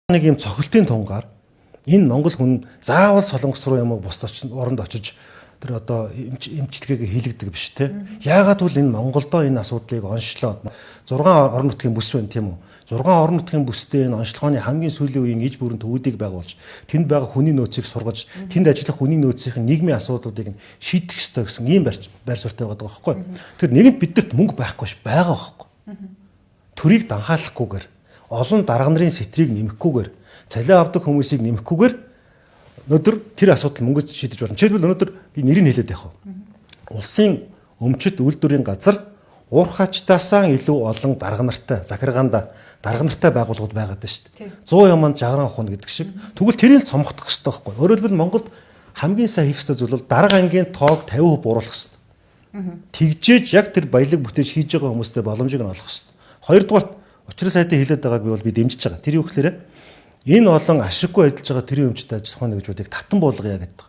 нэг юм цохилтын тунгаар энэ монгол хүн заавал Солонгос руу юм уу бусд оронд очиж тэр одоо эмчилгээгээ хийлэгдэг биш те. Яагаад гэвэл энэ Монголдоо энэ асуудлыг онцлоод 6 орон нутгийн бүс байна тийм үү? 6 орон нутгийн бүстэй энэ онцлогооны хамгийн сүүлийн үеийн иж бүрэн төвүүдийг байгуулж, тэнд байгаа хүний нөөцийг сургаж, тэнд ажиллах хүний нөөцийн нийгмийн асуудлуудыг шийдэх ёстой гэсэн ийм байр суурьтай байгаа байхгүй. Тэр нэгэнд бидэрт мөнгө байхгүй ш байгаа байхгүй. Төрийг данхаалахгүйгээр, олон дарга нарын сэтрийг нэмэхгүйгээр, цалиа авдаг хүмүүсийг нэмэхгүйгээр өнөөдөр тэр асуудал мөнгөд шийдэж болно. Жишээлбэл өнөөдөр би нэрийг хэлээд явах. Улсын өмчит үйлдвэрийн газар уурхачтаасаа илүү олон дарга нартай, захиргаанда дарга нартай байгууллагууд байгаад байна шүү дээ. 100 яманд 60 ухна гэдэг шиг. Тэгвэл тэрийг л цомгдох хэрэгтэй байхгүй. Өөрөөр хэлбэл Монголд хамгийн сайн хийх ёстой зүйл бол дарга ангийн тоог 50% бууруулах хэрэгтэй. Тэгжээж яг тэр баялаг бүтээж хийж байгаа хүмүүстэй боломжийг нь олох хэрэгтэй. Хоёрдугаарт учраа сайтаа хэлээд байгааг би бол би дэмжиж байгаа. Тэр юу гэхээр энэ олон ашиггүй ажиллаж байгаа тэрийн өмчтэй аж ахуйн нэгжүүдийг татан буулгая гэдэг.